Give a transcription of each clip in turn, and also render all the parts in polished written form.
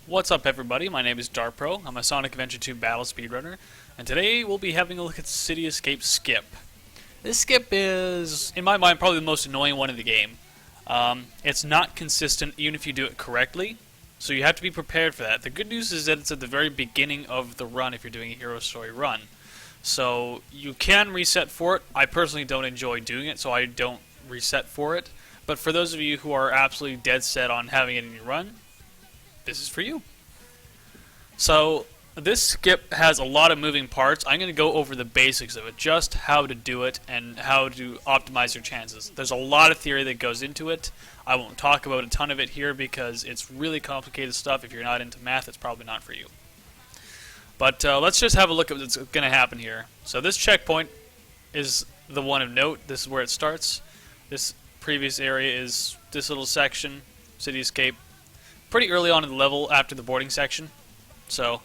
What's up everybody, my name is Darpro, I'm a Sonic Adventure 2 battle speedrunner, and today we'll be having a look at City Escape Skip. This skip is, in my mind, probably the most annoying one in the game. It's not consistent even if you do it correctly, so you have to be prepared for that. The good news is that it's at the very beginning of the run if you're doing a hero story run. So you can reset for it. I personally don't enjoy doing it, so I don't reset for it. But for those of you who are absolutely dead set on having it in your run, this is for you. So this skip has a lot of moving parts. I'm going to go over the basics of it, just how to do it and how to optimize your chances. There's a lot of theory that goes into it. I won't talk about a ton of it here because it's really complicated stuff. If you're not into math, it's probably not for you. But let's just have a look at what's going to happen here. So this checkpoint is the one of note. This is where it starts. This previous area is this little section, City Escape, pretty early on in the level after the boarding section. So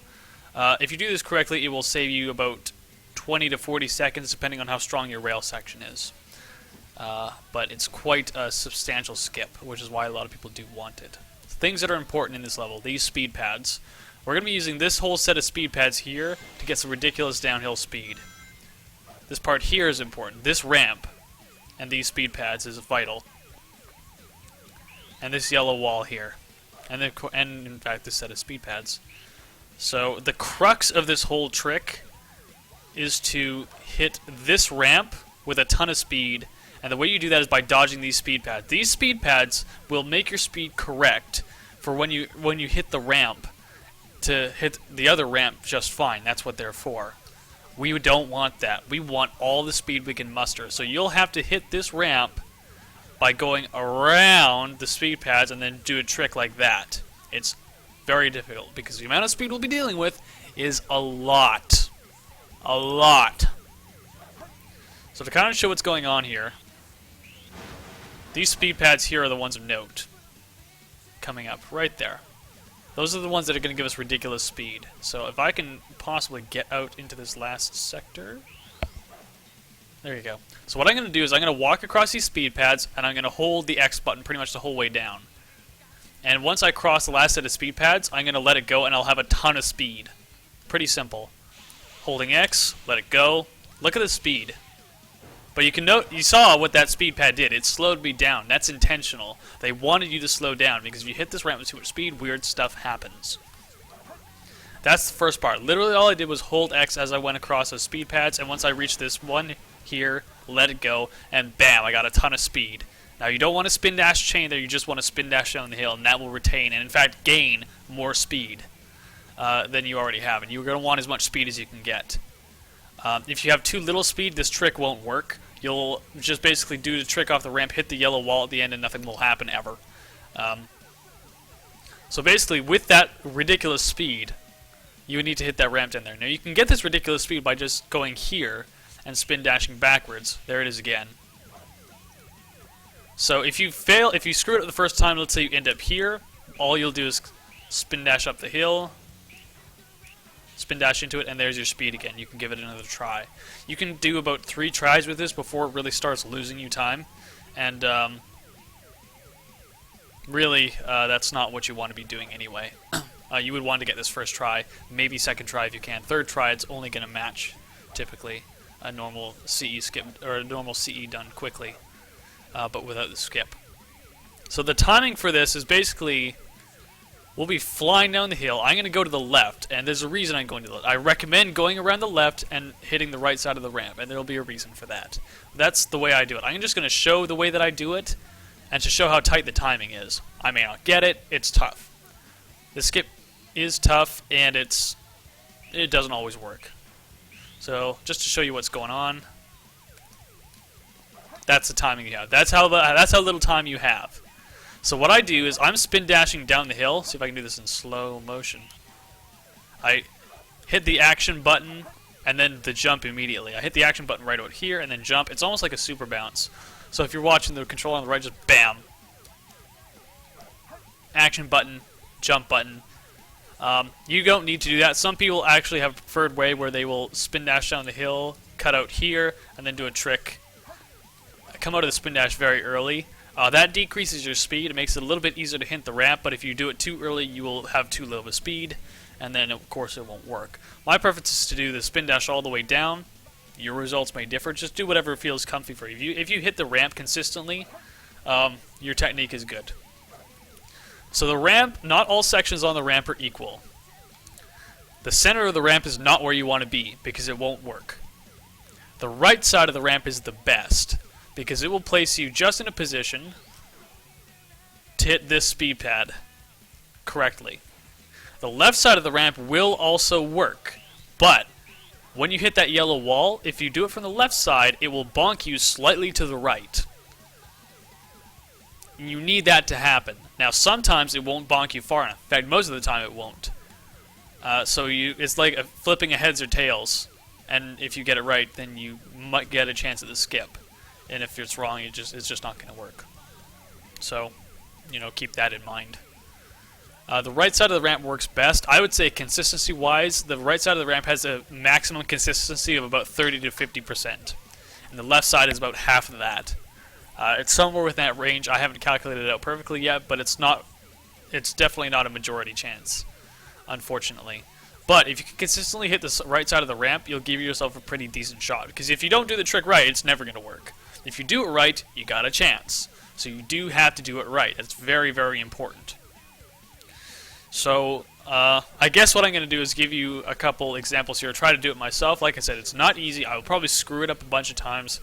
if you do this correctly, it will save you about 20 to 40 seconds depending on how strong your rail section is. But it's quite a substantial skip, which is why a lot of people do want it. Things that are important in this level, these speed pads. We're going to be using this whole set of speed pads here to get some ridiculous downhill speed. This part here is important. This ramp and these speed pads is vital. And this yellow wall here. And in fact this set of speed pads. So the crux of this whole trick is to hit this ramp with a ton of speed, and the way you do that is by dodging these speed pads. These speed pads will make your speed correct for when you hit the ramp to hit the other ramp just fine. That's what they're for. We don't want that. We want all the speed we can muster. So you'll have to hit this ramp by going around the speed pads and then do a trick like that. It's very difficult because the amount of speed we'll be dealing with is a lot. A lot. So to kind of show what's going on here, these speed pads here are the ones of note. Coming up right there. Those are the ones that are going to give us ridiculous speed. So if I can possibly get out into this last sector. There you go. So what I'm going to do is I'm going to walk across these speed pads, and I'm going to hold the X button pretty much the whole way down. And once I cross the last set of speed pads, I'm going to let it go, and I'll have a ton of speed. Pretty simple. Holding X, let it go. Look at the speed. But you can note, you saw what that speed pad did. It slowed me down. That's intentional. They wanted you to slow down, because if you hit this ramp with too much speed, weird stuff happens. That's the first part. Literally all I did was hold X as I went across those speed pads, and once I reached this one here, let it go, and bam, I got a ton of speed. Now you don't want to spin dash chain there, you just want to spin dash down the hill, and that will retain, and in fact gain, more speed than you already have, and you're going to want as much speed as you can get. If you have too little speed, this trick won't work. You'll just basically do the trick off the ramp, hit the yellow wall at the end, and nothing will happen ever. So basically, with that ridiculous speed, you would need to hit that ramp down there. Now you can get this ridiculous speed by just going here and spin dashing backwards. There it is again. So if you fail, if you screw it up the first time, let's say you end up here, all you'll do is spin dash up the hill, spin dash into it, and there's your speed again. You can give it another try. You can do about 3 tries with this before it really starts losing you time, and really that's not what you want to be doing anyway. You would want to get this first try, maybe second try if you can. Third try, it's only going to match, typically, a normal CE skip, or a normal CE done quickly, but without the skip. So the timing for this is basically, we'll be flying down the hill. I'm going to go to the left, and there's a reason I'm going to the left. I recommend going around the left and hitting the right side of the ramp, and there'll be a reason for that. That's the way I do it. I'm just going to show the way that I do it, and to show how tight the timing is. I may not get it, it's tough. The skip is tough, and it doesn't always work. So just to show you what's going on, that's the timing you have. That's how little time you have. So what I do is I'm spin dashing down the hill. See if I can do this in slow motion. I hit the action button and then the jump immediately. I hit the action button right out here and then jump. It's almost like a super bounce. So if you're watching the controller on the right, just bam. Action button, jump button. You don't need to do that. Some people actually have a preferred way where they will spin dash down the hill, cut out here, and then do a trick. Come out of the spin dash very early. That decreases your speed. It makes it a little bit easier to hit the ramp, but if you do it too early, you will have too low of a speed, and then of course it won't work. My preference is to do the spin dash all the way down. Your results may differ. Just do whatever feels comfy for you. If you hit the ramp consistently, your technique is good. So the ramp, not all sections on the ramp are equal. The center of the ramp is not where you want to be, because it won't work. The right side of the ramp is the best, because it will place you just in a position to hit this speed pad correctly. The left side of the ramp will also work, but when you hit that yellow wall, if you do it from the left side, it will bonk you slightly to the right. You need that to happen. Now, sometimes it won't bonk you far enough. In fact, most of the time it won't. It's like flipping a heads or tails, and if you get it right, then you might get a chance at the skip. And if it's wrong, it's just not going to work. So, keep that in mind. The right side of the ramp works best. I would say consistency-wise, the right side of the ramp has a maximum consistency of about 30 to 50%. And the left side is about half of that. It's somewhere within that range. I haven't calculated it out perfectly yet, but it's definitely not a majority chance, unfortunately. But if you can consistently hit the right side of the ramp, you'll give yourself a pretty decent shot. Because if you don't do the trick right, it's never going to work. If you do it right, you got a chance. So you do have to do it right. That's very, very important. So, I guess what I'm going to do is give you a couple examples here. Try to do it myself. Like I said, it's not easy. I will probably screw it up a bunch of times.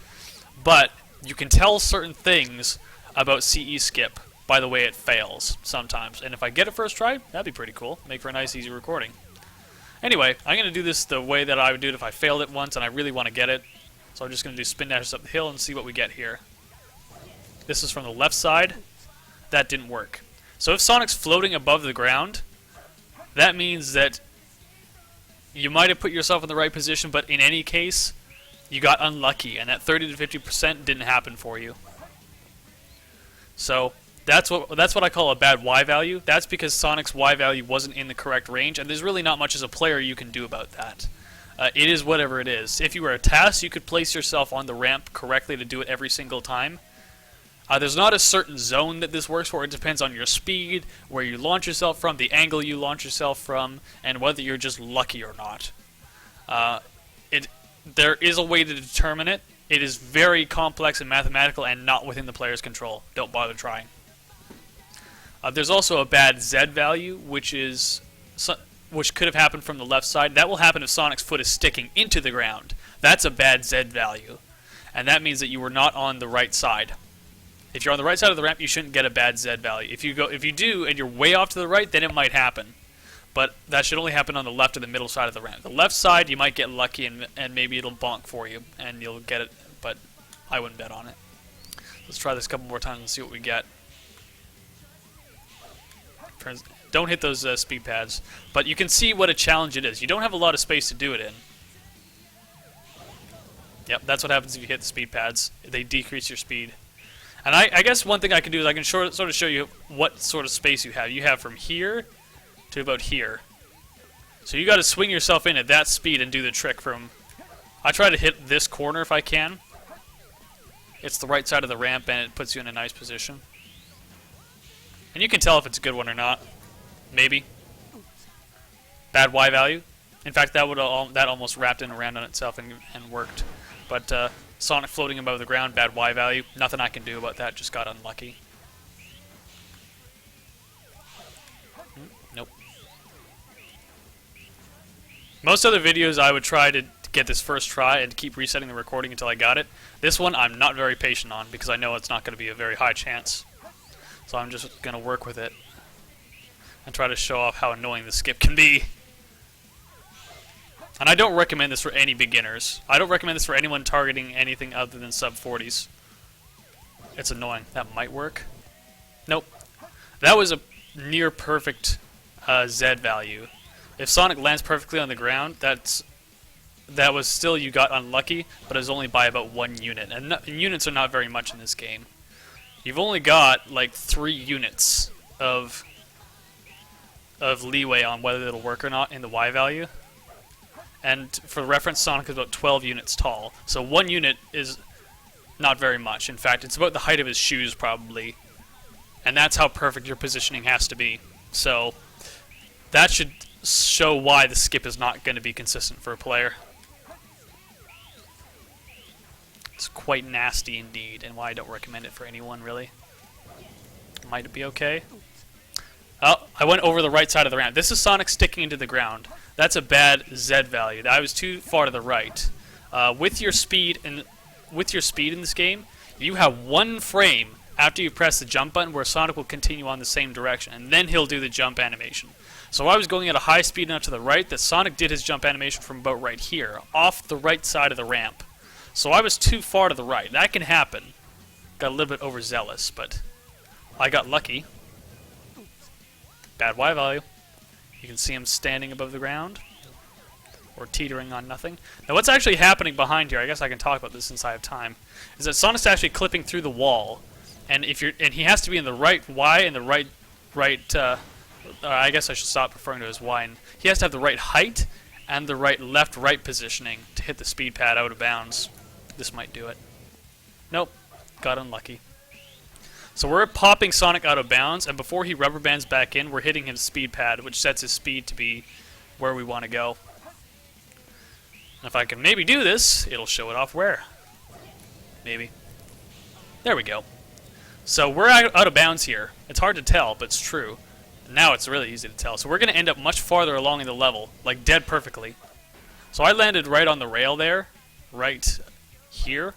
But you can tell certain things about CE skip by the way it fails sometimes. And if I get it first try, that'd be pretty cool. Make for a nice, easy recording. Anyway, I'm going to do this the way that I would do it if I failed it once and I really want to get it. So I'm just going to do spin dashes up the hill and see what we get here. This is from the left side. That didn't work. So if Sonic's floating above the ground, that means that you might have put yourself in the right position, but in any case, you got unlucky, and that 30 to 50% didn't happen for you. So that's what I call a bad Y value. That's because Sonic's Y value wasn't in the correct range, and there's really not much as a player you can do about that. It is whatever it is. If you were a task, you could place yourself on the ramp correctly to do it every single time. There's not a certain zone that this works for. It depends on your speed, where you launch yourself from, the angle you launch yourself from, and whether you're just lucky or not. There is a way to determine it. It is very complex and mathematical and not within the player's control. Don't bother trying. There's also a bad Z value, which could have happened from the left side. That will happen if Sonic's foot is sticking into the ground. That's a bad Z value, and that means that you were not on the right side. If you're on the right side of the ramp, you shouldn't get a bad Z value. If you do, and you're way off to the right, then it might happen. But that should only happen on the left or the middle side of the ramp. The left side, you might get lucky, and maybe it'll bonk for you, and you'll get it, but I wouldn't bet on it. Let's try this a couple more times and see what we get. Don't hit those speed pads, but you can see what a challenge it is. You don't have a lot of space to do it in. Yep, that's what happens if you hit the speed pads. They decrease your speed. And I guess one thing I can do is I can sort of show you what sort of space you have. You have from here to about here. So you got to swing yourself in at that speed and do the trick from... I try to hit this corner if I can. It's the right side of the ramp and it puts you in a nice position. And you can tell if it's a good one or not. Maybe. Bad Y value. In fact, that almost wrapped in around on itself and worked. But Sonic floating above the ground, bad Y value. Nothing I can do about that, just got unlucky. Nope. Most other videos I would try to get this first try and keep resetting the recording until I got it. This one I'm not very patient on because I know it's not going to be a very high chance. So I'm just going to work with it and try to show off how annoying the skip can be. And I don't recommend this for any beginners. I don't recommend this for anyone targeting anything other than sub-40s. It's annoying. That might work. Nope. That was a near perfect Z value. If Sonic lands perfectly on the ground, that was still, you got unlucky, but it was only by about 1 unit. And units are not very much in this game. You've only got like 3 units of leeway on whether it'll work or not in the Y value. And for reference, Sonic is about 12 units tall. So 1 unit is Not very much. In fact, it's about the height of his shoes, probably. And that's how perfect your positioning has to be. So, that should show why the skip is not going to be consistent for a player. It's quite nasty indeed, and why I don't recommend it for anyone, really. Might it be okay? Oh, I went over the right side of the ramp. This is Sonic sticking into the ground. That's a bad Z value. I was too far to the right. With your speed in this game, you have one frame after you press the jump button where Sonic will continue on the same direction, and then he'll do the jump animation. So I was going at a high speed enough to the right that Sonic did his jump animation from about right here, off the right side of the ramp. So I was too far to the right. That can happen. Got a little bit overzealous, but I got lucky. Bad Y value. You can see him standing above the ground, or teetering on nothing. Now what's actually happening behind here, I guess I can talk about this since I have time, is that Sonic's actually clipping through the wall, and he has to be in the right Y and the right I guess I should stop referring to as Y. And he has to have the right height and the right left-right positioning to hit the speed pad out of bounds. This might do it. Nope, got unlucky. So we're popping Sonic out of bounds, and before he rubber bands back in, we're hitting his speed pad, which sets his speed to be where we want to go. And if I can maybe do this, it'll show it off where. Maybe. There we go. So we're out of bounds here. It's hard to tell, but it's true. Now it's really easy to tell. So we're going to end up much farther along in the level, like dead perfectly. So I landed right on the rail there, right here.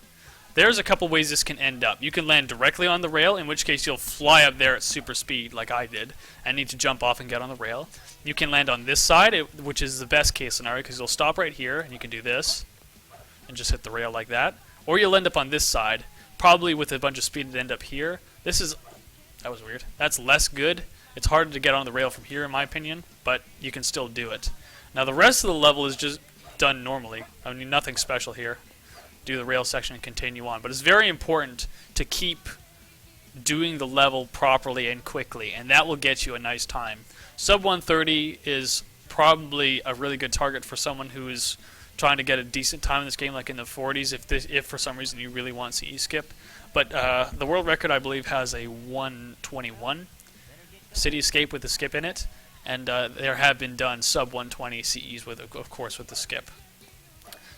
There's a couple ways this can end up. You can land directly on the rail, in which case you'll fly up there at super speed like I did and need to jump off and get on the rail. You can land on this side, which is the best case scenario, because you'll stop right here and you can do this and just hit the rail like that. Or you'll end up on this side, probably with a bunch of speed to end up here. That was weird. That's less good. It's harder to get on the rail from here in my opinion, but you can still do it. Now the rest of the level is just done normally. I mean, nothing special here. Do the rail section and continue on. But it's very important to keep doing the level properly and quickly, and that will get you a nice time. Sub 130 is probably a really good target for someone who is trying to get a decent time in this game, like in the 40s, if for some reason you really want CE skip. But the world record, I believe, has a 121 City Escape with the skip in it, and there have been done sub 120 CEs with, of course, with the skip.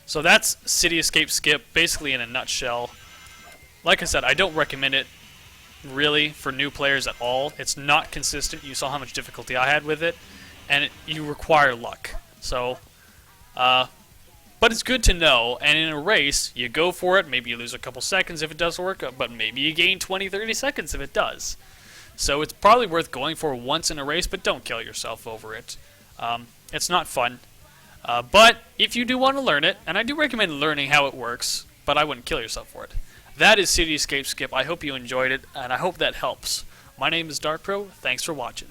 So that's City Escape Skip, basically in a nutshell. Like I said, I don't recommend it really for new players at all. It's not consistent. You saw how much difficulty I had with it, and you require luck. So, but it's good to know, and in a race, you go for it. Maybe you lose a couple seconds if it does work, but maybe you gain 20, 30 seconds if it does. So it's probably worth going for once in a race, but don't kill yourself over it. It's not fun. But if you do want to learn it, and I do recommend learning how it works, but I wouldn't kill yourself for it. That is City Escape Skip. I hope you enjoyed it, and I hope that helps. My name is DarkPro. Thanks for watching.